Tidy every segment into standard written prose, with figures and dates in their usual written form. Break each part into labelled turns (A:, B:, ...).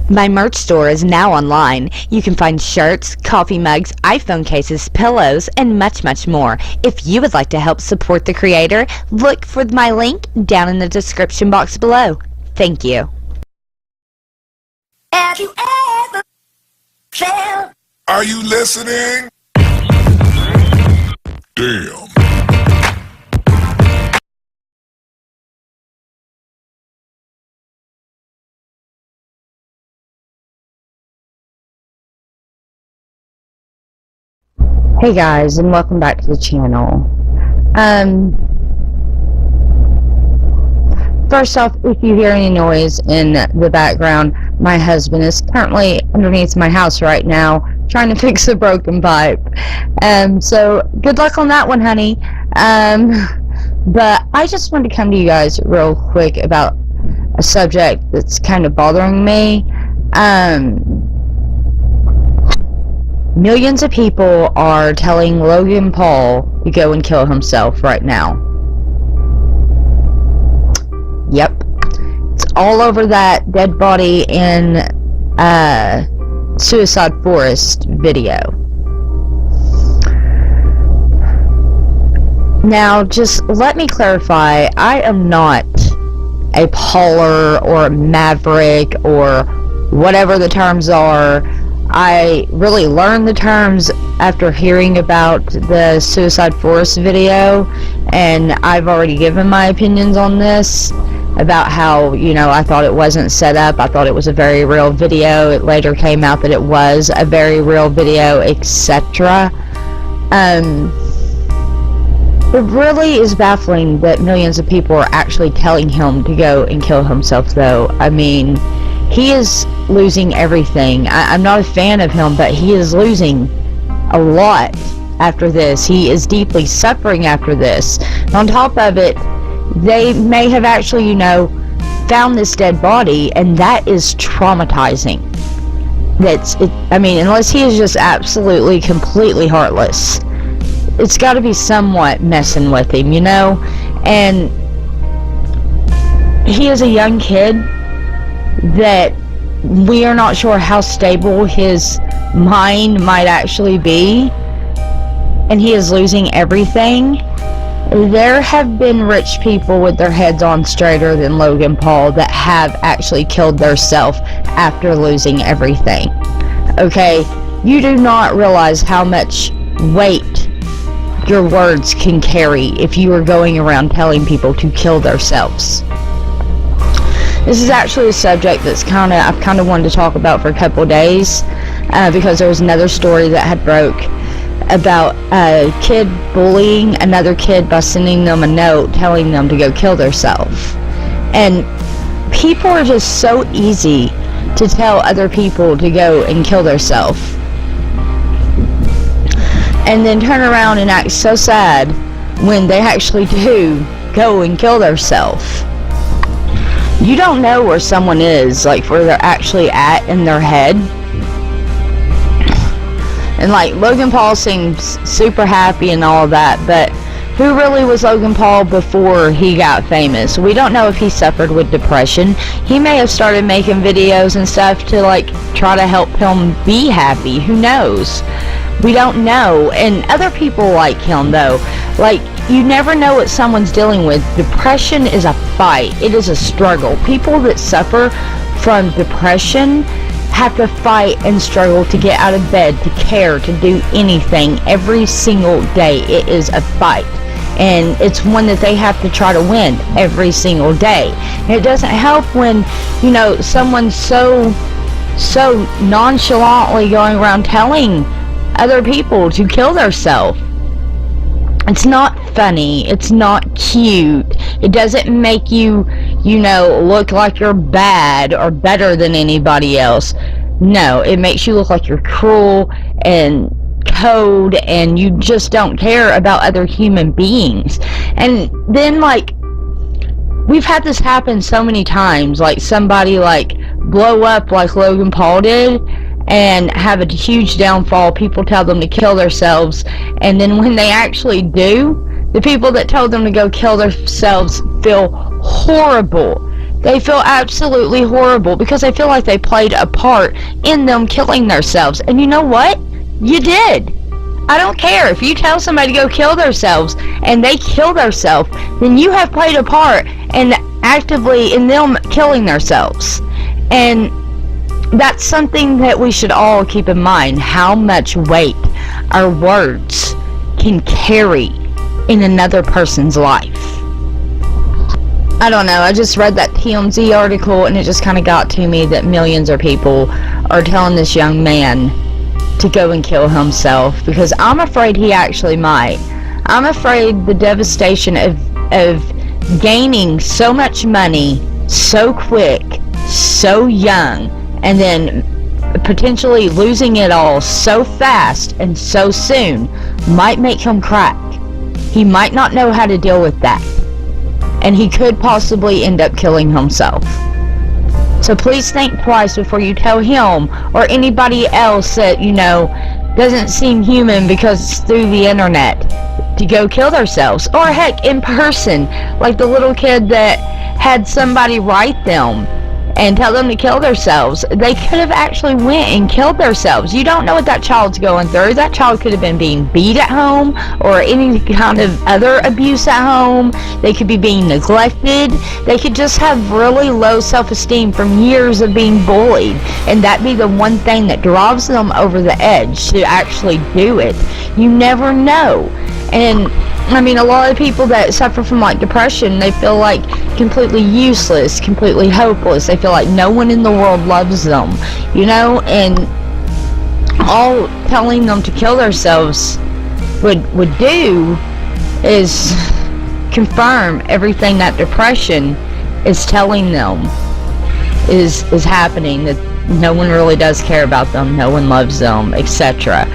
A: My merch store is now online. You can find shirts, coffee mugs, iPhone cases, pillows, and much, much more. If you would like to help support the creator, look for my link down in the description box below. Thank you.
B: Have you ever felt?
C: Are you listening? Damn.
A: Hey guys, and welcome back to the channel. First off, if you hear any noise in the background, my husband is currently underneath my house right now trying to fix a broken pipe. So good luck on that one, honey. But I just wanted to come to you guys real quick about a subject that's kind of bothering me. Millions of people are telling Logan Paul to go and kill himself right now. Yep. It's all over that dead body in Suicide Forest video. Now, just let me clarify, I am not a Pauler or Maverick or whatever the terms are. I really learned the terms after hearing about the Suicide Forest video, and I've already given my opinions on this about how, you know, I thought it wasn't set up. I thought it was a very real video. It later came out that it was a very real video, etc. It really is baffling that millions of people are actually telling him to go and kill himself, though. I mean, he is losing everything. I'm not a fan of him, but he is losing a lot after this. He is deeply suffering after this. And on top of it, they may have actually, you know, found this dead body, and that is traumatizing. I mean, unless he is just absolutely, completely heartless, it's got to be somewhat messing with him, you know? And he is a young kid that we are not sure how stable his mind might actually be, and he is losing everything. There have been rich people with their heads on straighter than Logan Paul that have actually killed themselves after losing everything. Okay, you do not realize how much weight your words can carry if you are going around telling people to kill themselves. This is actually a subject that's I've kind of wanted to talk about for a couple of days, because there was another story that had broke about a kid bullying another kid by sending them a note telling them to go kill themselves. And people are just so easy to tell other people to go and kill themselves, and then turn around and act so sad when they actually do go and kill themselves. You don't know where someone is, like where they're actually at in their head. And like, Logan Paul seems super happy and all that, but who really was Logan Paul before he got famous? We don't know if he suffered with depression. He may have started making videos and stuff to like try to help him be happy. Who knows? We don't know. And other people like him, though. Like, you never know what someone's dealing with. Depression is a fight. It is a struggle. People that suffer from depression have to fight and struggle to get out of bed, to care, to do anything every single day. It is a fight. And it's one that they have to try to win every single day. And it doesn't help when, you know, someone's so nonchalantly going around telling other people to kill themselves. It's not funny. It's not cute. It doesn't make you, you know, look like you're bad or better than anybody else. No, it makes you look like you're cruel and cold, and you just don't care about other human beings. And then, like, we've had this happen so many times. Like, somebody, like, blow up like Logan Paul did and have a huge downfall. People tell them to kill themselves, and then when they actually do, the people that told them to go kill themselves feel horrible. They feel absolutely horrible because they feel like they played a part in them killing themselves. And you know what? You did. I don't care. If you tell somebody to go kill themselves and they kill themselves, then you have played a part in actively in them killing themselves. And that's something that we should all keep in mind, how much weight our words can carry in another person's life. I don't know, I just read that TMZ article and it just kind of got to me that millions of people are telling this young man to go and kill himself, because I'm afraid he actually might. I'm afraid the devastation of gaining so much money so quick, so young, and then potentially losing it all so fast and so soon might make him crack. He might not know how to deal with that, and he could possibly end up killing himself. So please think twice before you tell him or anybody else that, you know, doesn't seem human because it's through the internet to go kill themselves. Or heck, in person, like the little kid that had somebody write them and tell them to kill themselves. They could have actually went and killed themselves. You don't know what that child's going through. That child could have been being beat at home or any kind of other abuse at home. They could be being neglected. They could just have really low self-esteem from years of being bullied, and that be the one thing that drives them over the edge to actually do it. You never know. And I mean, a lot of people that suffer from like depression, they feel like completely useless, completely hopeless. They feel like no one in the world loves them, you know, and all telling them to kill themselves would do is confirm everything that depression is telling them is happening, that no one really does care about them, no one loves them, etc.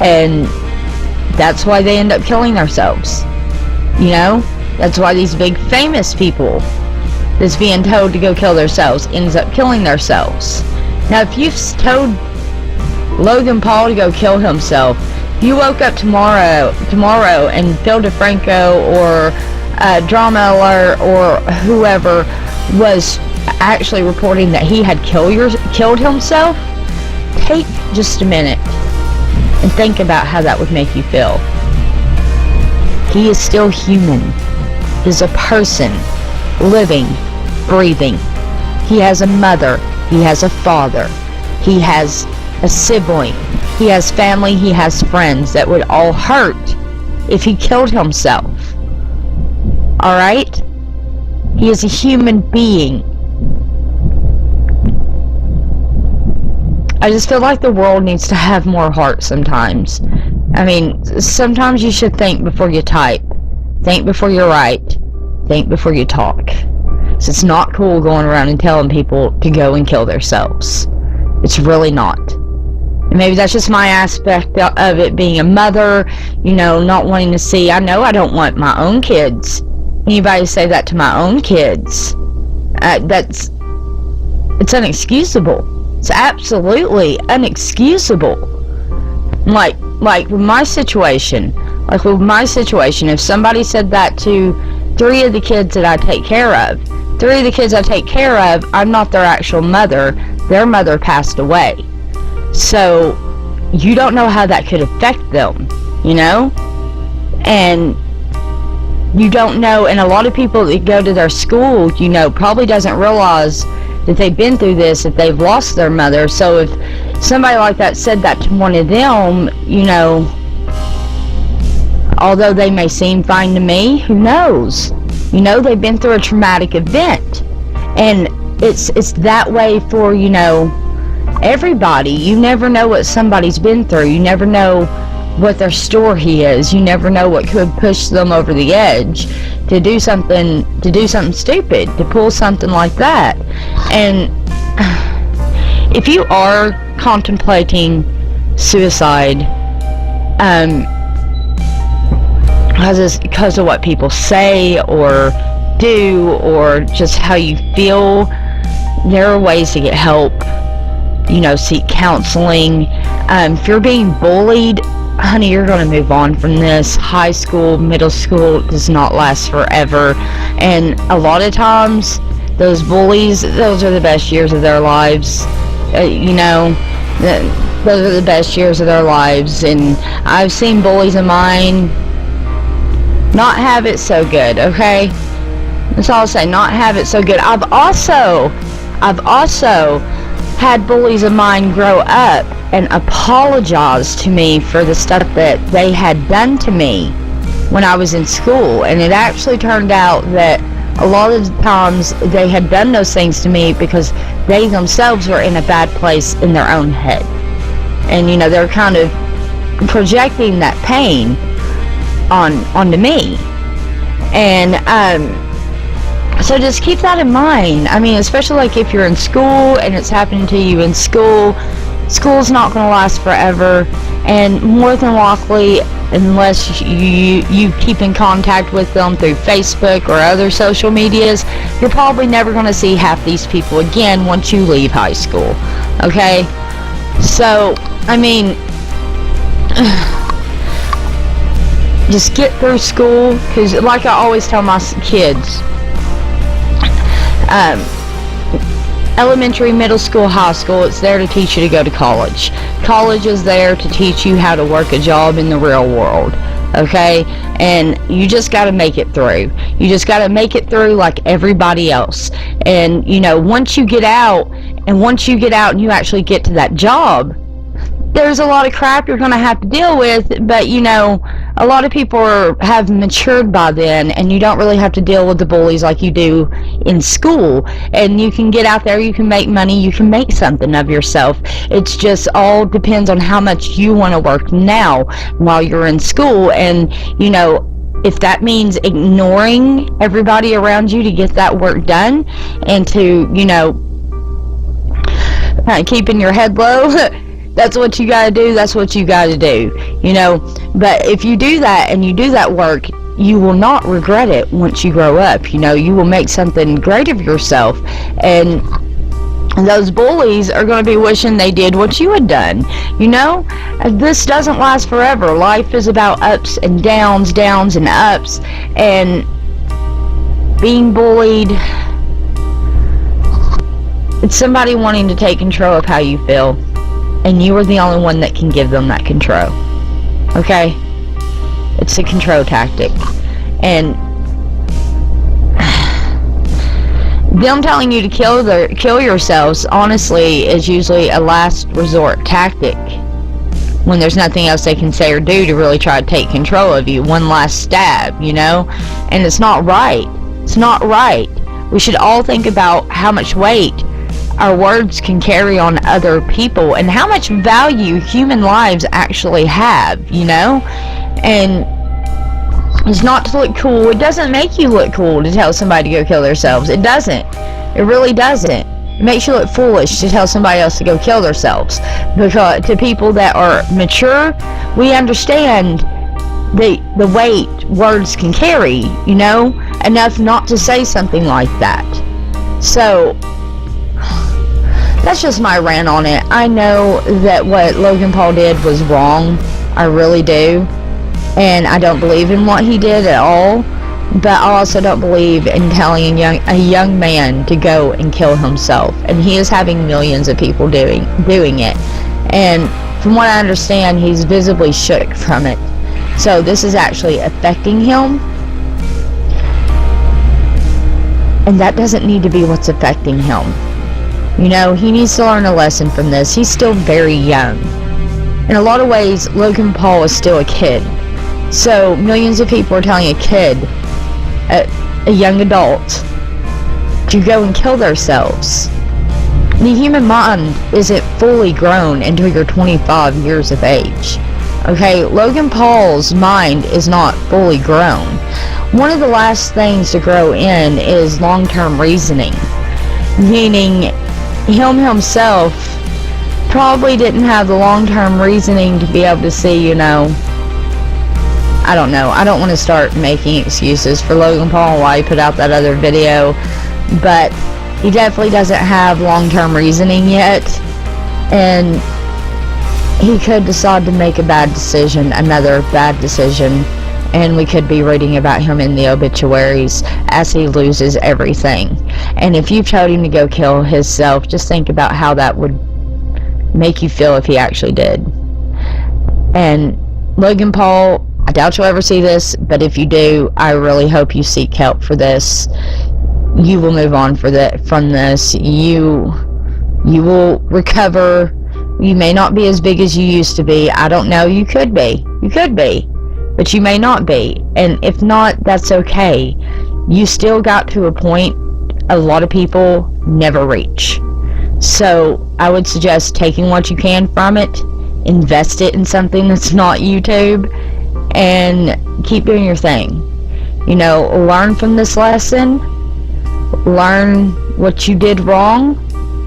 A: And that's why they end up killing themselves. You know? That's why these big famous people that's being told to go kill themselves ends up killing themselves. Now, if you've told Logan Paul to go kill himself, if you woke up tomorrow and Phil DeFranco or Drama Alert or whoever was actually reporting that he had killed himself, take just a minute and think about how that would make you feel. He is still human. He's a person, living, breathing. He has a mother. He has a father. He has a sibling. He has family. He has friends that would all hurt if he killed himself. Alright? He is a human being. I just feel like the world needs to have more heart sometimes. I mean, sometimes you should think before you type. Think before you write. Think before you talk. So it's not cool going around and telling people to go and kill themselves. It's really not. And maybe that's just my aspect of it, being a mother, you know, not wanting to see. I know I don't want my own kids. Anybody say that to my own kids? It's inexcusable. It's absolutely inexcusable. Like with my situation, if somebody said that to 3 of the kids that I take care of, 3 of the kids I take care of, I'm not their actual mother. Their mother passed away. So you don't know how that could affect them, you know? And you don't know, and a lot of people that go to their school, you know, probably doesn't realize that they've been through this, that they've lost their mother. So if somebody like that said that to one of them, you know, although they may seem fine to me, who knows? You know, they've been through a traumatic event. And it's that way for, you know, everybody. You never know what somebody's been through. You never know what their story is. You never know what could push them over the edge to do something stupid, to pull something like that. And if you are contemplating suicide, because of what people say or do, or just how you feel, there are ways to get help. You know, seek counseling. If you're being bullied, honey, you're going to move on from this. High school, middle school does not last forever. And a lot of times, those bullies, those are the best years of their lives. Those are the best years of their lives. And I've seen bullies of mine not have it so good, okay? That's all I'll say, not have it so good. I've also had bullies of mine grow up and apologize to me for the stuff that they had done to me when I was in school. And it actually turned out that a lot of the times they had done those things to me because they themselves were in a bad place in their own head. And, they're kind of projecting that pain onto me. And, so just keep that in mind. I mean, especially like if you're in school and it's happening to you in school, school's not going to last forever. And more than likely, unless you keep in contact with them through Facebook or other social medias, you're probably never going to see half these people again once you leave high school. Okay? So, I mean, just get through school, because like I always tell my kids, elementary, middle school, high school, it's there to teach you to go to college. College is there to teach you how to work a job in the real world, okay? And you just got to make it through. You just got to make it through like everybody else. And, once you get out and you actually get to that job, there's a lot of crap you're going to have to deal with, but a lot of people have matured by then, and you don't really have to deal with the bullies like you do in school. And you can get out there, you can make money, you can make something of yourself. It's just all depends on how much you want to work now while you're in school. And if that means ignoring everybody around you to get that work done, and to keeping your head low, that's what you gotta do, that's what you gotta do, but if you do that and you do that work, you will not regret it once you grow up. You will make something great of yourself, and those bullies are going to be wishing they did what you had done. This doesn't last forever. Life is about ups and downs and ups, and being bullied, it's somebody wanting to take control of how you feel. And you are the only one that can give them that control. Okay? It's a control tactic. And them telling you to kill yourselves, honestly, is usually a last resort tactic. When there's nothing else they can say or do to really try to take control of you. One last stab, And it's not right. It's not right. We should all think about how much weight our words can carry on other people, and how much value human lives actually have, and it's not to look cool. It doesn't make you look cool to tell somebody to go kill themselves. It doesn't. It really doesn't. It makes you look foolish to tell somebody else to go kill themselves, because to people that are mature, we understand the weight words can carry, enough not to say something like that. So that's just my rant on it. I know that what Logan Paul did was wrong. I really do. And I don't believe in what he did at all. But I also don't believe in telling a young man to go and kill himself. And he is having millions of people doing it. And from what I understand, he's visibly shook from it. So this is actually affecting him. And that doesn't need to be what's affecting him. He needs to learn a lesson from this. He's still very young. In a lot of ways, Logan Paul is still a kid. So millions of people are telling a kid, a young adult, to go and kill themselves. The human mind isn't fully grown until you're 25 years of age. Okay, Logan Paul's mind is not fully grown. One of the last things to grow in is long-term reasoning, meaning himself probably didn't have the long-term reasoning to be able to see, I don't know. I don't want to start making excuses for Logan Paul and why he put out that other video, but he definitely doesn't have long-term reasoning yet, and he could decide to make a bad decision, another bad decision, and we could be reading about him in the obituaries as he loses everything. And if you told him to go kill himself, just think about how that would make you feel if he actually did. And Logan Paul, I doubt you'll ever see this, but if you do, I really hope you seek help for this. You will move on from this. You will recover. You may not be as big as you used to be. I don't know. You could be. But you may not be. And if not, that's okay. You still got to a point a lot of people never reach. So I would suggest taking what you can from it, invest it in something that's not YouTube, and keep doing your thing. You know, learn from this lesson. Learn what you did wrong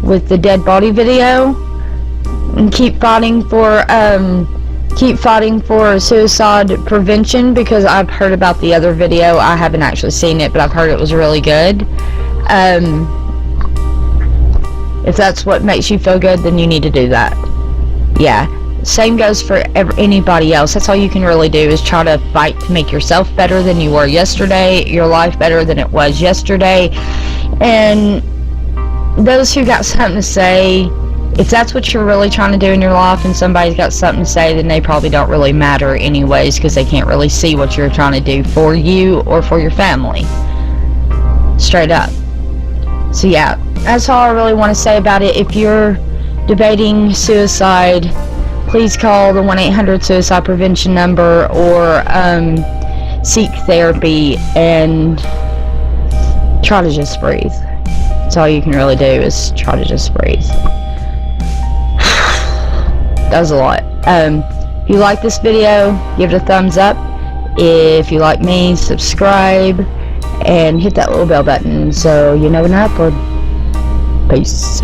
A: with the dead body video, and keep fighting for suicide prevention, because I've heard about the other video. I haven't actually seen it, but I've heard it was really good. If that's what makes you feel good, then you need to do that. Yeah, same goes for anybody else. That's all you can really do, is try to fight to make yourself better than you were yesterday, your life better than it was yesterday. And those who got something to say, if that's what you're really trying to do in your life and somebody's got something to say, then they probably don't really matter anyways, because they can't really see what you're trying to do for you or for your family. Straight up. So yeah, that's all I really want to say about it. If you're debating suicide, please call the 1-800-SUICIDE prevention number, or seek therapy, and try to just breathe. That's all you can really do, is try to just breathe. That was a lot. If you like this video, give it a thumbs up. If you like me, subscribe and hit that little bell button so you know when I upload. Peace.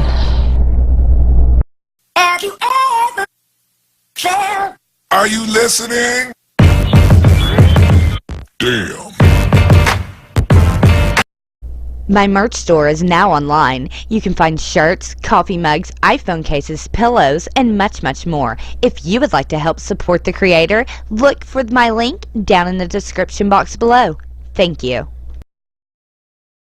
B: Have you ever felt?
C: Are you listening? Damn.
D: My merch store is now online. You can find shirts, coffee mugs, iPhone cases, pillows, and much, much more. If you would like to help support the creator, look for my link down in the description box below. Thank you.